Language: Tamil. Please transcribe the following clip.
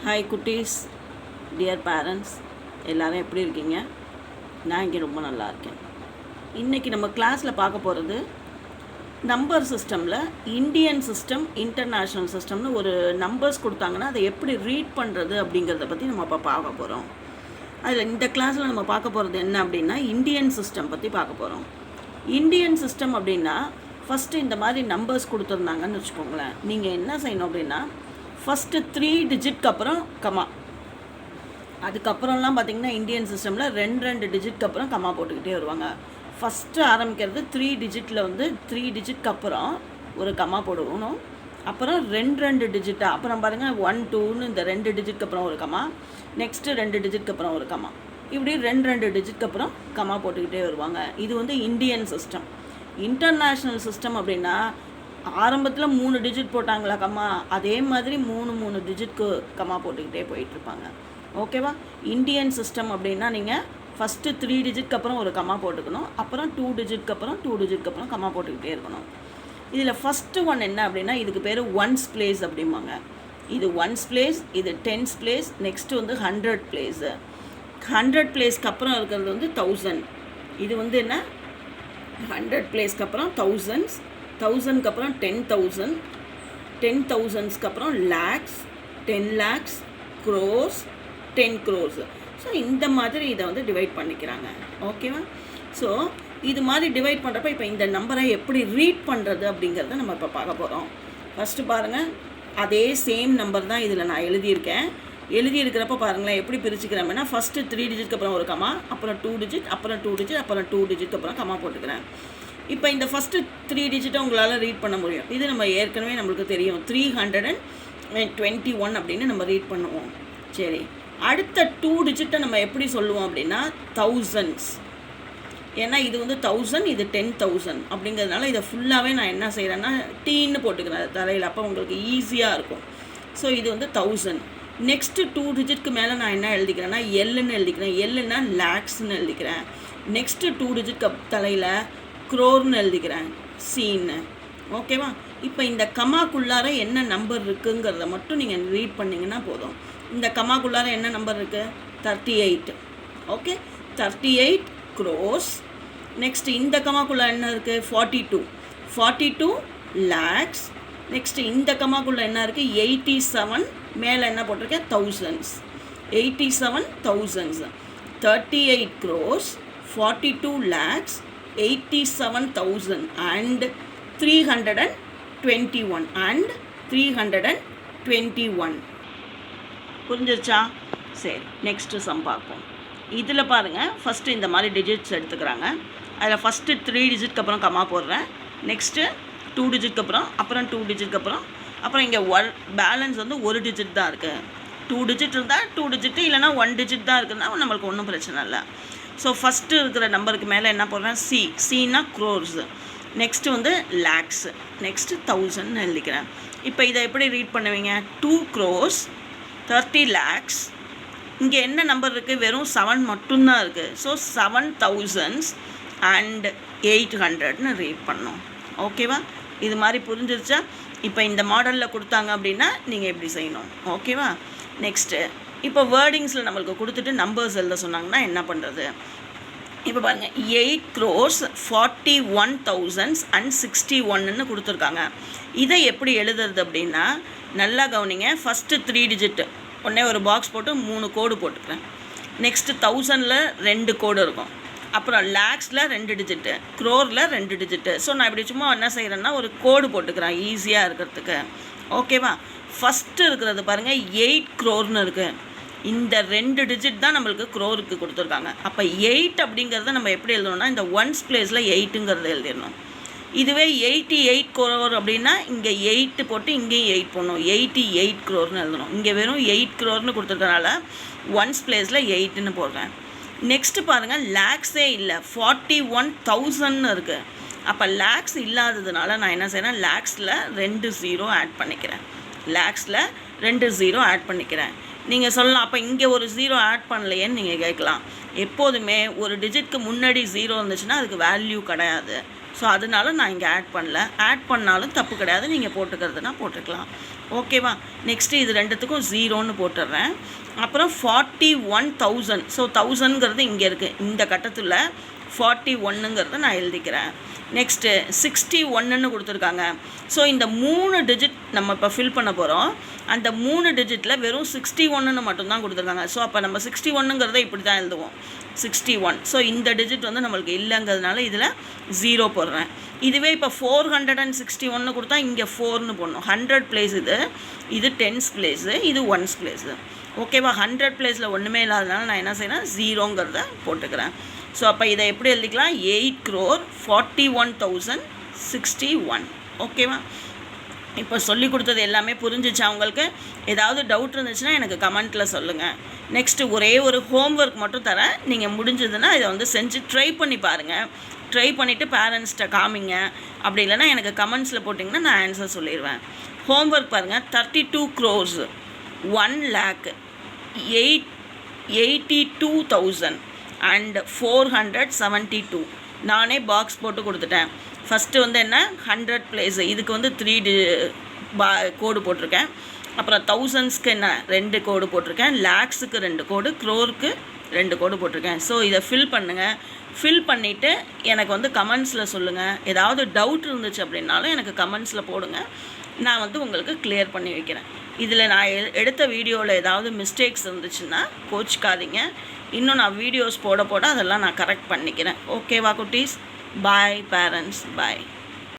ஹாய் குட்டீஸ், டியர் பேரண்ட்ஸ், எல்லோரும் எப்படி இருக்கீங்க? நான் இங்கே ரொம்ப நல்லா இருக்கேன். இன்றைக்கி நம்ம கிளாஸில் பார்க்க போகிறது நம்பர் சிஸ்டமில் இந்தியன் சிஸ்டம், இன்டர்நேஷ்னல் சிஸ்டம்னு ஒரு நம்பர்ஸ் கொடுத்தாங்கன்னா அதை எப்படி ரீட் பண்ணுறது அப்படிங்கிறத பற்றி நம்ம இப்போ பார்க்க போகிறோம். அதில் இந்த கிளாஸில் நம்ம பார்க்க போகிறது என்ன அப்படின்னா இந்தியன் சிஸ்டம் பற்றி பார்க்க போகிறோம். இந்தியன் சிஸ்டம் அப்படின்னா ஃபஸ்ட்டு இந்த மாதிரி நம்பர்ஸ் கொடுத்துருந்தாங்கன்னு வச்சுக்கோங்களேன். நீங்கள் என்ன செய்யணும் அப்படின்னா ஃபஸ்ட்டு 3 டிஜிட்க்கு அப்புறம் கமா, அதுக்கப்புறம்லாம் பார்த்திங்கன்னா இந்தியன் சிஸ்டமில் 2 டிஜிட்க்கு அப்புறம் கமா போட்டுக்கிட்டே வருவாங்க. ஃபஸ்ட்டு ஆரம்பிக்கிறது 3 டிஜிட்டில் 3 டிஜிட்க்கு அப்புறம் ஒரு கமா போடுவோம். அப்புறம் 2 டிஜிட்டாக அப்புறம் பாருங்கள் 1 2ன்னு இந்த 2 டிஜிட்க்கு அப்புறம் ஒரு கமா, நெக்ஸ்ட்டு 2 டிஜிட்க்கு அப்புறம் ஒரு கமா, இப்படி 2 டிஜிட்க்கு அப்புறம் கமா போட்டுக்கிட்டே வருவாங்க. இது இந்தியன் சிஸ்டம். இன்டர்நேஷ்னல் சிஸ்டம் அப்படின்னா ஆரம்பத்தில் 3 டிஜிட் போட்டாங்களா கம்மா, அதே மாதிரி 3 டிஜிட்க்கு கம்மா போட்டுக்கிட்டே போயிட்டுருப்பாங்க. ஓகேவா? இந்தியன் சிஸ்டம் அப்படின்னா நீங்கள் ஃபஸ்ட்டு 3 டிஜிட்க்கு அப்புறம் ஒரு கம்மா போட்டுக்கணும், அப்புறம் 2 டிஜிட்க்கு அப்புறம் 2 டிஜிட்க்கு அப்புறம் கம்மா போட்டுக்கிட்டே இருக்கணும். இதில் ஃபஸ்ட்டு ஒன் என்ன அப்படின்னா இதுக்கு பேர் ஒன்ஸ் பிளேஸ் அப்படிம்பாங்க. இது ஒன்ஸ் பிளேஸ், இது டென்ஸ் பிளேஸ், நெக்ஸ்ட்டு 100 பிளேஸு. 100 பிளேஸ்க்கு அப்புறம் இருக்கிறது 1000. இது என்ன 100 பிளேஸ்க்கு அப்புறம் thousands, 1000க்கு அப்புறம் 10,000, 10,000க்கு அப்புறம் lakhs, 10 lakhs, crores, 10 crores. So இந்த மாதிரி இதை டிவைட் பண்ணிக்கிறாங்க. ஓகேவா? ஸோ இது மாதிரி டிவைட் பண்ணுறப்ப இப்போ இந்த நம்பரை எப்படி ரீட் பண்ணுறது அப்படிங்கிறத நம்ம இப்போ பார்க்க போகிறோம். ஃபஸ்ட்டு பாருங்கள், அதே சேம் நம்பர் தான் இதில் நான் எழுதியிருக்கேன். எழுதியிருக்கிறப்ப பாருங்களேன் எப்படி பிரிச்சுக்கிறேன்னா ஃபஸ்ட்டு 3 டிஜிட்க்கு அப்புறம் ஒரு கமா, அப்புறம் 2 டிஜிட், அப்புறம் 2 டிஜிட், அப்புறம் 2 டிஜிட்க்கு அப்புறம் கமா போட்டுக்கிறேன். இப்போ இந்த ஃபஸ்ட்டு 3 டிஜிட்டை உங்களால் ரீட் பண்ண முடியும். இது நம்ம ஏற்கனவே நம்மளுக்கு தெரியும், 321 அப்படின்னு நம்ம ரீட் பண்ணுவோம். சரி, அடுத்த 2 டிஜிட்டை நம்ம எப்படி சொல்லுவோம் அப்படின்னா thousands. ஏன்னா இது 1000, இது 10,000 அப்படிங்கிறதுனால இதை ஃபுல்லாகவே நான் என்ன செய்கிறேன்னா டீன்னு போட்டுக்கிறேன் தரையில், அப்போ உங்களுக்கு ஈஸியாக இருக்கும். ஸோ இது 1000. நெக்ஸ்ட்டு 2 டிஜிட்க்கு மேலே நான் என்ன எழுதிக்கிறேன்னா எல்லுன்னு எழுதிக்கிறேன். எல்லுன்னா லேக்ஸ்ன்னு எழுதிக்கிறேன். நெக்ஸ்ட்டு 2 டிஜிட்க்கு தலையில் க்ரோர்னு எழுதிக்கிறேன், சீன்னு. ஓகேவா? இப்போ இந்த கமாக்குள்ளார என்ன நம்பர் இருக்குங்கிறத மட்டும் நீங்கள் ரீட் பண்ணிங்கன்னா போதும். இந்த கமாக்குள்ளார என்ன நம்பர் இருக்குது? 38. Okay, 38 crores. நெக்ஸ்ட்டு இந்த கமாக்குள்ளே என்ன இருக்குது? 42 lakhs. நெக்ஸ்ட்டு இந்த கமாக்குள்ளே என்ன இருக்குது? 87. மேலே என்ன போட்டிருக்கேன்? thousands. 87 thousands. 38 crores, 42 lakhs, 87,000 and 321 and 321. புரிஞ்சிருச்சா? சரி, நெக்ஸ்ட்டு சம் பார்ப்போம். இதில் பாருங்கள், ஃபஸ்ட்டு இந்த மாதிரி டிஜிட்ஸ் எடுத்துக்கிறாங்க. அதில் ஃபஸ்ட்டு 3 டிஜிட்க்கு அப்புறம் கமா போடுறேன். நெக்ஸ்ட்டு 2 டிஜிட்க்கு அப்புறம் 2 டிஜிட்க்கு அப்புறம் இங்கே பேலன்ஸ் 1 டிஜிட் தான் இருக்குது. 2 டிஜிட் இருந்தால் 2 டிஜிட்டு, இல்லைனா 1 டிஜிட் தான் இருக்குதுன்னா நம்மளுக்கு ஒன்றும் பிரச்சனை இல்லை. ஸோ ஃபஸ்ட்டு இருக்கிற நம்பருக்கு மேலே என்ன போடுறேன்? சீனா க்ரோர்ஸ். நெக்ஸ்ட்டு லேக்ஸு, நெக்ஸ்ட்டு 1000ன்னு எழுதிக்கிறேன். இப்போ இதை எப்படி ரீட் பண்ணுவீங்க? 2 crores, 30 lakhs. இங்கே என்ன நம்பர் இருக்குது? வெறும் 7 மட்டும்தான் இருக்குது. ஸோ 7,000 and 800ன்னு ரீட் பண்ணோம். ஓகேவா? இது மாதிரி புரிஞ்சிருச்சா? இப்போ இந்த மாடலில் கொடுத்தாங்க அப்படின்னா நீங்கள் எப்படி செய்யணும். ஓகேவா? நெக்ஸ்ட்டு இப்போ வேர்டிங்ஸில் நம்மளுக்கு கொடுத்துட்டு நம்பர்ஸ் எழுத சொன்னாங்கன்னா என்ன பண்ணுறது? இப்போ பாருங்கள், 8 crores, 41,000 and 61ன்னு கொடுத்துருக்காங்க. இதை எப்படி எழுதுறது அப்படின்னா நல்லா கவனிங்க. ஃபஸ்ட்டு 3 டிஜிட்டு உடனே ஒரு பாக்ஸ் போட்டு 3 கோடு போட்டுக்கிறேன். நெக்ஸ்ட்டு 1000ல் 2 கோடு இருக்கும். அப்புறம் லேக்ஸில் 2 டிஜிட்டு, க்ரோரில் 2 டிஜிட்டு. ஸோ நான் இப்படி சும்மா என்ன செய்கிறேன்னா ஒரு கோடு போட்டுக்கிறேன் ஈஸியாக இருக்கிறதுக்கு. ஓகேவா? ஃபஸ்ட்டு இருக்கிறது பாருங்கள் 8 crores இருக்குது. இந்த 2 டிஜிட் தான் நம்மளுக்கு க்ரோருக்கு கொடுத்துருக்காங்க. அப்போ 8 அப்படிங்கிறத நம்ம எப்படி எழுதணும்னா இந்த ஒன்ஸ் பிளேஸில் 8ங்கிறத எழுதிடணும். இதுவே 88 crore அப்படின்னா இங்கே 8 போட்டு இங்கேயும் 8 போடணும். 88 crores எழுதணும். இங்கே வெறும் 8 crores கொடுத்துருக்கனால ஒன்ஸ் பிளேஸில் 8ன்னு போடுறேன். நெக்ஸ்ட்டு பாருங்கள், லேக்ஸே இல்லை, 41,000ன்னு இருக்குது. அப்போ லேக்ஸ் இல்லாததுனால நான் என்ன செய்கிறேன்? லேக்ஸில் 2 0 ஆட் பண்ணிக்கிறேன். லேக்ஸில் 2 0 ஆட் பண்ணிக்கிறேன். நீங்கள் சொல்லலாம், அப்போ இங்கே ஒரு 0 ஆட் பண்ணலையேன்னு நீங்கள் கேட்கலாம். எப்போதுமே ஒரு டிஜிட்க்கு முன்னாடி 0 இருந்துச்சுன்னா அதுக்கு வேல்யூ கிடையாது. ஸோ அதனால நான் இங்கே ஆட் பண்ணல. ஆட் பண்ணாலும் தப்பு கிடையாது, நீங்கள் போட்டுக்கிறதுனா போட்டுக்கலாம். ஓகேவா. நெக்ஸ்ட்டு இது ரெண்டுத்துக்கும் 0ன்னு போட்டுடுறேன். அப்புறம் 41,000. ஸோ 1000ங்கிறது இங்கே இருக்குது, இந்த கட்டத்தில் 41ங்கிறத நான் எழுதிக்கிறேன். நெக்ஸ்ட்டு 61ன்னு கொடுத்துருக்காங்க. ஸோ இந்த 3 டிஜிட் நம்ம இப்போ ஃபில் பண்ண போகிறோம். அந்த 3 டிஜிட்டில் வெறும் 61ன்னு மட்டும்தான் கொடுத்துருக்காங்க. ஸோ அப்போ நம்ம 61ங்கிறத இப்படி தான் எழுதுவோம், 61. ஸோ இந்த டிஜிட் வந்து நம்மளுக்கு இல்லைங்கிறதுனால இதில் 0 போடுறேன். இதுவே இப்போ 461 கொடுத்தா இங்கே 4ன்னு போடணும். 100 பிளேஸ் இது 10s பிளேஸு, இது 1s பிளேஸு. ஓகேவா. 100 பிளேஸில் ஒன்றுமே இல்லாததுனால நான் என்ன செய்யறேன், 0ங்கிறத போட்டுக்கிறேன். ஸோ அப்போ இதை எப்படி எழுதிக்கலாம், 8,41,061. ஓகேவா. இப்போ சொல்லி கொடுத்தது எல்லாமே புரிஞ்சிச்சா உங்களுக்கு? ஏதாவது டவுட் இருந்துச்சுன்னா எனக்கு கமெண்ட்டில் சொல்லுங்கள். நெக்ஸ்ட்டு ஒரே ஒரு ஹோம்ஒர்க் மட்டும் தரேன், நீங்கள் முடிஞ்சதுன்னா இதை வந்து செஞ்சு ட்ரை பண்ணி பாருங்கள். ட்ரை பண்ணிவிட்டு பேரண்ட்ஸ்கிட்ட காமிங்க. அப்படி இல்லைன்னா எனக்கு கமெண்ட்ஸில் போட்டிங்கன்னா நான் ஆன்சர் சொல்லிடுவேன். ஹோம்ஒர்க் பாருங்கள். 32 crores 1,82,000 and 472. நானே பாக்ஸ் போட்டு கொடுத்துட்டேன். ஃபஸ்ட்டு வந்து என்ன, 100 பிளேஸு, இதுக்கு வந்து 3 கோடு போட்டிருக்கேன். அப்புறம் தௌசண்ட்ஸ்க்கு என்ன 2 கோடு போட்டிருக்கேன், லேக்ஸுக்கு 2 கோடு, க்ரோருக்கு 2 கோடு போட்டிருக்கேன். ஸோ இதை ஃபில் பண்ணுங்கள். ஃபில் பண்ணிவிட்டு எனக்கு வந்து கமெண்ட்ஸில் சொல்லுங்கள். ஏதாவது டவுட் இருந்துச்சு அப்படின்னாலும் எனக்கு கமெண்ட்ஸில் போடுங்க, நான் வந்து உங்களுக்கு கிளியர் பண்ணி வைக்கிறேன். இதில் நான் எடுத்த வீடியோவில் ஏதாவது மிஸ்டேக்ஸ் இருந்துச்சுன்னா கோச்சிக்காதீங்க. இன்னும் நான் வீடியோஸ் போட அதெல்லாம் நான் கரெக்ட் பண்ணிக்கிறேன். ஓகேவா குட்டீஸ்? பாய் பேரண்ட்ஸ், பாய்.